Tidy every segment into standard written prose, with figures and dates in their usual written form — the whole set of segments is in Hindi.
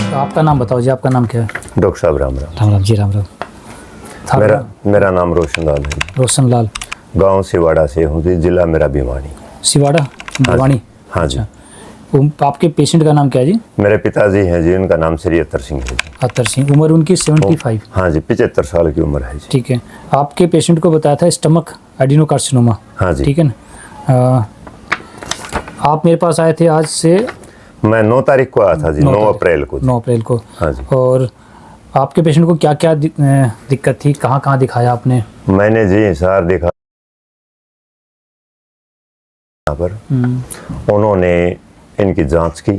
आपका नाम बताओ जी, आपका नाम क्या है? डॉक्टर साहब राम राम। राम राम जी, राम राम। मेरा नाम रोशन लाल है। रोशन लाल। गांव सिवाड़ा से हूँ जी, जिला मेरा भिवानी। सिवाड़ा भिवानी? हाँ जी। आपके पेशेंट का नाम क्या है जी? मेरे पिताजी हैं जी, उनका नाम श्री अत्तर सिंह है जी। अत्तर सिंह। उम्र उनकी 75? हाँ जी, 75 साल की उम्र है जी। ठीक है। आपके पेशेंट को बताया था स्टमक एडिनोकार्सिनोमा। हाँ जी। ठीक है ना। आप मेरे पास आए थे आज से? मैं 9 तारीख को आया था जी, 9 अप्रैल को। 9 अप्रैल को। हाँ जी। और आपके पेशेंट को क्या क्या दिक्कत थी, कहाँ कहाँ दिखाया आपने? मैंने जी सर देखा यहाँ पर, उन्होंने इनकी जांच की,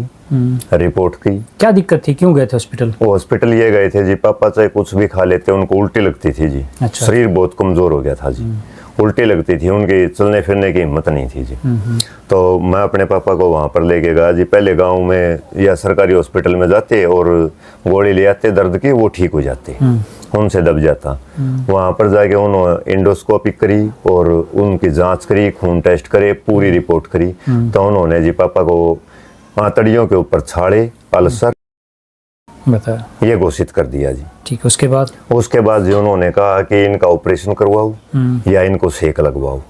रिपोर्ट की। क्या दिक्कत थी, क्यों गए थे हॉस्पिटल? हॉस्पिटल ये गए थे जी, पापा चाहे कुछ भी खा लेते उनको उल्टी लगती थी जी। अच्छा। शरीर बहुत कमजोर हो गया था जी, उल्टी लगती थी, उनकी चलने फिरने की हिम्मत नहीं थी जी। तो मैं अपने पापा को वहाँ पर लेके गया जी। पहले गांव में या सरकारी हॉस्पिटल में जाते और गोली ले आते दर्द की, वो ठीक हो जाते, उनसे दब जाता। वहाँ पर जाके उन्होंने एंडोस्कोपी करी और उनकी जांच करी, खून टेस्ट करे, पूरी रिपोर्ट करी। तो उन्होंने जी पापा को आंतड़ियों के ऊपर छाड़े, अल्सर बताया, ये घोषित कर दिया जी। ठीक है। उसके बाद जी उन्होंने कहा कि इनका ऑपरेशन करवाओ या इनको सेक लगवाओ।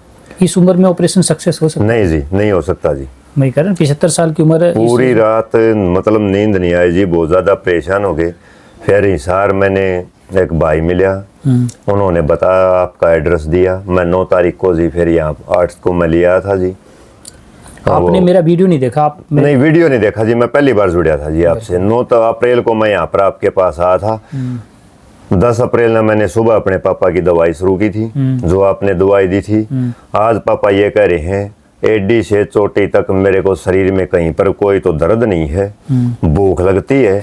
इस उम्र में ऑपरेशन सक्सेस हो सकता? नहीं जी, नहीं हो सकता जी। मैं कह रहा हूँ 75 साल की उम्र है। पूरी रात मतलब नींद नहीं आई जी, बहुत ज्यादा परेशान हो गए। फिर हिसार मैंने एक भाई मिला, उन्होंने बताया, आपका एड्रेस दिया। मैं 9 तारीख को जी फिर यहाँ 8 को मैं लिया था जी। आपने मेरा वीडियो नहीं देखा? आप नहीं, वीडियो नहीं देखा जी, मैं पहली बार जुड़ा था जी आपसे। 9 अप्रैल को मैं यहाँ पर आपके पास आया था। 10 अप्रैल में मैंने सुबह अपने पापा की दवाई शुरू की थी, जो आपने दवाई दी थी। आज पापा ये कह रहे हैं एडी से चोटी तक मेरे को शरीर में कहीं पर कोई तो दर्द नहीं है, भूख लगती है।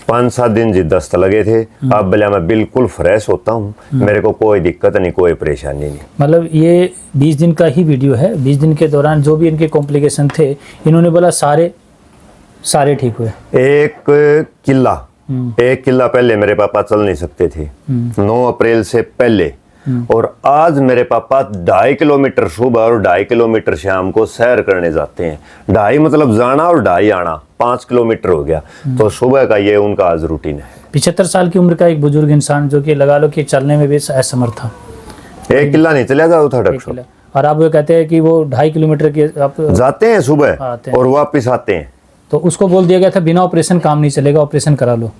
5-7 दिन जी दस्त लगे थे, अब बोला मैं बिल्कुल फ्रेश होता हूँ, मेरे को कोई दिक्कत नहीं, कोई परेशानी नहीं। मतलब ये 20 दिन का ही वीडियो है। 20 दिन के दौरान जो भी इनके कॉम्प्लिकेशन थे, इन्होंने बोला सारे ठीक हुए। एक किला पहले मेरे पापा चल नहीं सकते थे, 9 अप्रैल से पहले। और आज मेरे पापा 2.5 किलोमीटर सुबह और 2.5 किलोमीटर शाम को सैर करने जाते हैं। 2.5 मतलब जाना और 2.5 आना, 5 किलोमीटर हो गया। तो सुबह का ये उनका आज रूटीन है। 75 साल की उम्र का एक बुजुर्ग इंसान जो कि लगा लो कि चलने में भी असमर्थ था, 1 किला नहीं चला जाओ था डॉक्टर। और आप वो कहते हैं कि वो 2.5 किलोमीटर के आप जाते हैं सुबह और वापिस आते हैं। तो उसको बोल दिया गया था बिना ऑपरेशन काम नहीं चलेगा, ऑपरेशन करा लो।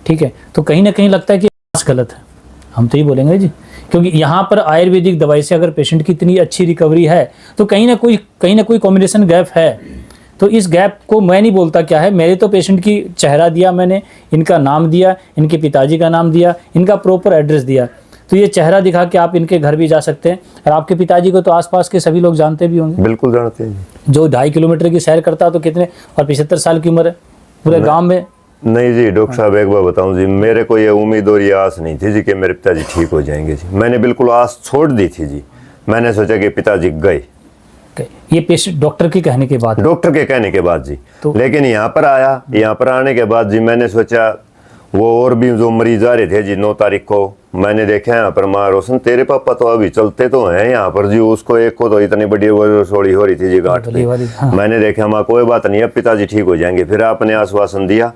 ठीक है। तो कहीं ना कहीं लगता है कि गलत है, हम तो ये बोलेंगे जी, क्योंकि यहाँ पर आयुर्वेदिक दवाई से अगर पेशेंट की इतनी अच्छी रिकवरी है तो कहीं ना कोई कॉम्बिनेशन गैप है। तो इस गैप को मैं नहीं बोलता क्या है, मेरे तो पेशेंट की चेहरा दिया मैंने, इनका नाम दिया, इनके पिताजी का नाम दिया, इनका प्रॉपर एड्रेस दिया। तो ये चेहरा दिखा के आप इनके घर भी जा सकते हैं। और आपके पिताजी को तो आसपास के सभी लोग जानते भी होंगे। बिल्कुल जानते हैं। जो 2.5 किलोमीटर की सैर करता तो कितने, और 75 साल की उम्र है, पूरे गाँव में। नहीं जी डॉक्टर साहब, एक बार बताऊं जी, मेरे को ये उम्मीद और ये आस नहीं थी जी कि मेरे पिताजी ठीक हो जाएंगे जी। मैंने बिल्कुल आस छोड़ दी थी जी। मैंने सोचा कि पिताजी गए। ये पेशेंट डॉक्टर के कहने के बाद जी। तो लेकिन यहाँ पर आया, यहाँ पर आने के बाद जी मैंने सोचा, वो और भी जो मरीज आ रहे थे जी 9 तारीख को, मैंने देखा यहाँ पर माँ रोशन तेरे पापा तो अभी चलते तो हैं यहाँ पर जी, उसको एक को तो इतनी बड़ी सोड़ी हो रही थी जी गांठ पे। हाँ। मैंने देखा माँ कोई बात नहीं, अब पिताजी ठीक हो जाएंगे। फिर आपने आश्वासन दिया,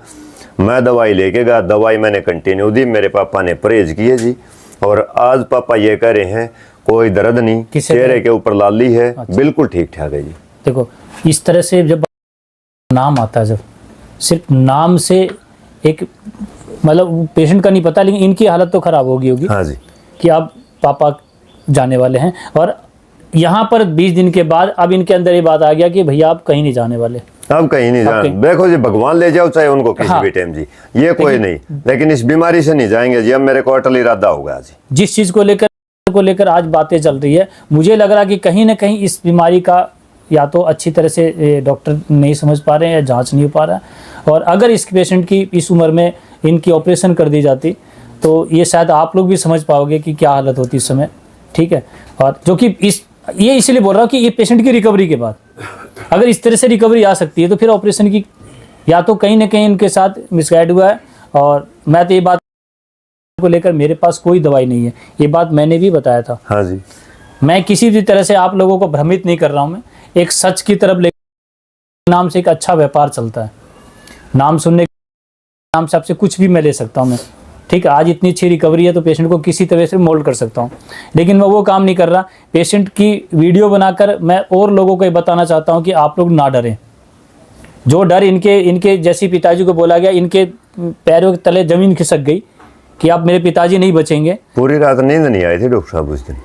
मैं दवाई लेके गया, दवाई मैंने कंटिन्यू दी, मेरे पापा ने परहेज किए जी। और आज पापा ये कह रहे हैं कोई दर्द नहीं, चेहरे के ऊपर लाली है। अच्छा। बिल्कुल ठीक ठाक है जी। देखो इस तरह से जब नाम आता है, जब सिर्फ नाम से एक मतलब पेशेंट का नहीं पता, लेकिन इनकी हालत तो खराब होगी। हाँ जी। कि आप पापा जाने वाले हैं। और यहाँ पर 20 दिन के बाद अब इनके अंदर ये बात आ गया कि भैया आप कहीं नहीं जाने वाले, अब कहीं नहीं जाने। देखो जी, भगवान ले जाओ चाहे उनको किसी भी टाइम जी, ये कोई नहीं, लेकिन इस बीमारी से नहीं जाएंगे जी। अब मेरे को अटल इरादा होगा जी। जिस चीज को लेकर आज बातें चल रही है, मुझे लग रहा कि कहीं ना कहीं इस बीमारी का या तो अच्छी तरह से डॉक्टर नहीं समझ पा रहे हैं या जांच नहीं हो पा रहा है। और अगर इस पेशेंट की इस उम्र में इनकी ऑपरेशन कर दी जाती तो ये शायद आप लोग भी समझ पाओगे कि क्या हालत होती इस समय। ठीक है। और जो कि ये इसलिए बोल रहा हूँ कि ये पेशेंट की रिकवरी के बाद अगर इस तरह से रिकवरी आ सकती है तो फिर ऑपरेशन की या तो कहीं ना कहीं इनके साथ मिसगाइड हुआ है। और मैं तो ये बात को लेकर मेरे पास कोई दवाई नहीं है, ये बात मैंने भी बताया था। हाँ जी। मैं किसी भी तरह से आप लोगों को भ्रमित नहीं कर रहा हूँ, मैं एक सच की तरफ लेकर नाम से एक अच्छा व्यापार चलता है। नाम सुनने नाम से आपसे कुछ भी मैं ले सकता हूँ मैं, ठीक है। आज इतनी अच्छी रिकवरी है तो पेशेंट को किसी तरह से मोल्ड कर सकता हूँ, लेकिन मैं वो काम नहीं कर रहा। पेशेंट की वीडियो बनाकर मैं और लोगों को ये बताना चाहता हूँ कि आप लोग ना डरें। जो डर इनके जैसे पिताजी को बोला गया, इनके पैरों के तले जमीन खिसक गई कि आप मेरे पिताजी नहीं बचेंगे। पूरी रात नींद नहीं आई थी डॉक्टर साहब उस दिन।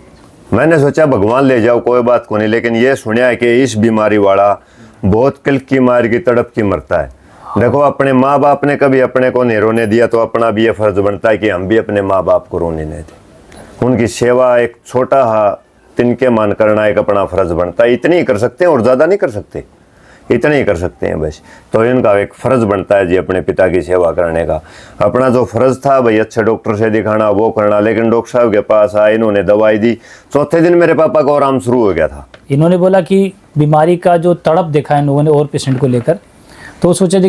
मैंने सोचा भगवान ले जाओ कोई बात को नहीं, लेकिन ये सुना है कि इस बीमारी वाला बहुत किल की मार की तड़प की मरता है। देखो अपने माँ बाप ने कभी अपने को नहीं रोने दिया, तो अपना भी ये फर्ज बनता है कि हम भी अपने माँ बाप को रोने नहीं दें। उनकी सेवा एक छोटा तिनके मान करना एक अपना फर्ज बनता है। इतनी ही कर सकते हैं और ज़्यादा नहीं कर सकते, इतने ही कर सकते हैं बस। तो इनका एक फ़र्ज़ बनता है जी अपने पिता की सेवा करने का। अपना जो फ़र्ज़ था भाई अच्छे डॉक्टर से दिखाना वो करना, लेकिन डॉक्टर साहब के पास आए, इन्होंने दवाई दी, चौथे दिन मेरे पापा को आराम शुरू हो गया था। इन्होंने बोला कि बीमारी का जो तड़प देखा है इन लोगों ने और पेशेंट को लेकर, तो सोचे थे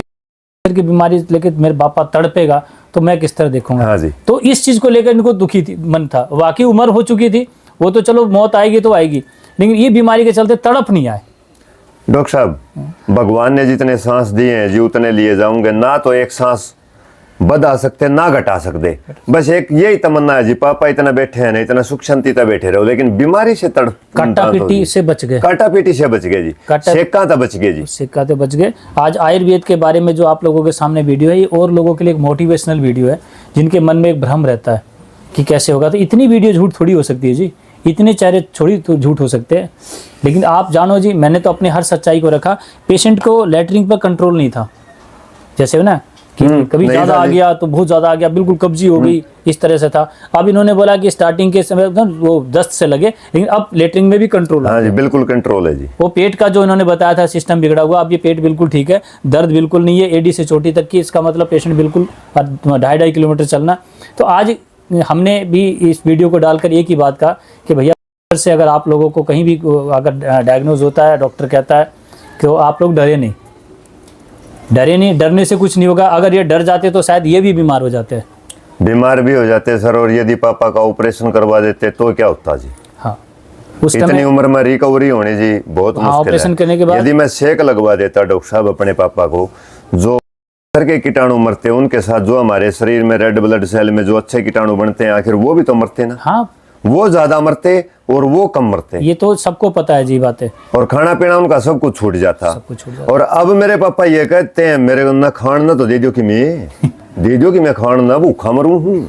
कि बीमारी लेकर मेरे पापा तड़पेगा तो मैं किस तरह देखूंगा। हाँ जी। तो इस चीज़ को लेकर इनको दुखी थी, मन था। वाकई उम्र हो चुकी थी, वो तो चलो मौत आएगी तो आएगी, लेकिन ये बीमारी के चलते तड़प नहीं आए। डॉक्टर साहब भगवान ने जितने सांस दिए हैं जी उतने लिए जाऊंगे, ना तो एक सांस बढ़ा सकते ना घटा सकते। बस एक यही तमन्ना है जी, पापा इतना बैठे हैं ना, इतना सुख शांति तक बैठे रहो, लेकिन बीमारी से तड़प काटापीटी से बच गए, काटापीटी से बच गए जी, सेका तो बच गए जी, सेका तो बच गए। आज आयुर्वेद के बारे में जो आप लोगों के सामने वीडियो है, ये और लोगों के लिए एक मोटिवेशनल वीडियो है, जिनके मन में एक भ्रम रहता है कि कैसे होगा। तो इतनी वीडियो झूठ थोड़ी हो सकती है जी, इतने चेहरे थोड़ी तो झूठ हो सकते हैं। लेकिन आप जानो जी, मैंने तो अपने हर सच्चाई को रखा। पेशेंट को लैटरिन पर कंट्रोल नहीं था, जैसे ना कि कभी ज़्यादा आ गया तो बहुत ज़्यादा आ गया, बिल्कुल कब्जी हो गई, इस तरह से था। अब इन्होंने बोला कि स्टार्टिंग के समय वो दस्त से लगे, लेकिन अब लैटरिन में भी कंट्रोल है। हाँ जी, बिल्कुल कंट्रोल है जी। वो पेट का जो इन्होंने बताया था सिस्टम बिगड़ा हुआ, अब ये पेट बिल्कुल ठीक है, दर्द बिल्कुल नहीं है एडी से चोटी तक की। इसका मतलब पेशेंट बिल्कुल 2.5 किलोमीटर चलना। तो आज हमने भी इस वीडियो को डालकर एक ही बात कहा कि भैया से अगर आप लोगों को कहीं भी अगर डायग्नोज होता है, डॉक्टर कहता है कि आप लोग डरे नहीं, डरने से कुछ नहीं होगा। अगर ये डर जाते तो शायद ये भी बीमार हो जाते हैं, बीमार भी हो जाते सर। और यदि पापा का ऑपरेशन करवा देते तो क्या होता जी। हाँ, उस इतनी उम्र में रिकवरी होनी जी बहुत मुश्किल है। ऑपरेशन करने के बाद यदि मैं सेक लगवा देता डॉक्टर साहब अपने पापा को, जो सर के कीटाणु मरते हैं उनके साथ जो हमारे शरीर में रेड ब्लड सेल में जो अच्छे कीटाणु बनते हैं, आखिर वो भी तो मरते ना। हाँ, वो ज्यादा मरते और वो कम मरते, ये तो सबको पता है जी बातें। और खाना पीना उनका सब कुछ छूट जाता। और अब मेरे पापा ये कहते हैं मेरे को ना खान ना तो दे दो कि मैं दे दो कि मैं खान ना भूखा मरूं हूँ।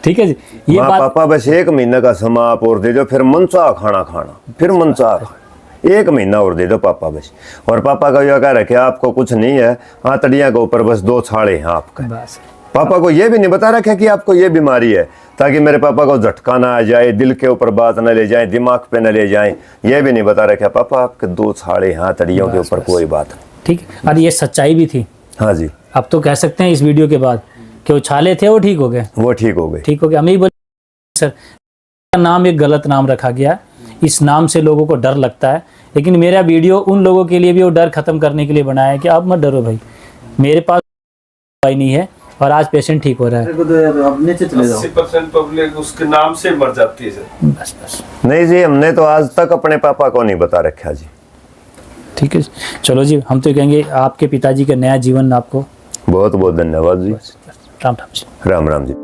ठीक है जी, ये बात पापा बस 1 महीने का समय आप और दे दो, फिर मनचाह खाना खाना, फिर मनचाह खाना, 1 महीना और दे दो पापा बस। और पापा का यह कह रखे आपको कुछ नहीं है, आंतड़ियां के ऊपर बस 2 छाले हैं आपका। बस पापा को ये भी नहीं बता रखा कि आपको ये बीमारी है, ताकि मेरे पापा को झटका ना आ जाए, दिल के ऊपर बात न ले जाए, दिमाग पे न ले जाए। ये भी नहीं बता रखा पापा आपके 2 छाले हाथ तड़ियों के ऊपर कोई बात नहीं। ठीक है, और ये सच्चाई भी थी। हाँ जी, अब तो कह सकते हैं इस वीडियो के बाद कि वो छाले थे वो ठीक हो गए, वो ठीक हो गए, ठीक हो गए। हम यही बोले सर, नाम एक गलत नाम रखा गया, इस नाम से लोगों को डर लगता है। लेकिन मेरा वीडियो उन लोगों के लिए भी वो डर खत्म करने के लिए बनाया है कि आप मत डरो भाई, मेरे पास दवाई नहीं है और आज पेशेंट ठीक हो रहा है। 80% पब्लिक उसके नाम से मर जाती है सर। बस बस नहीं जी, हमने तो आज तक अपने पापा को नहीं बता रखा जी। ठीक है, चलो जी, हम तो कहेंगे आपके पिताजी का नया जीवन आपको बहुत बहुत धन्यवाद जी। राम राम जी। राम राम जी।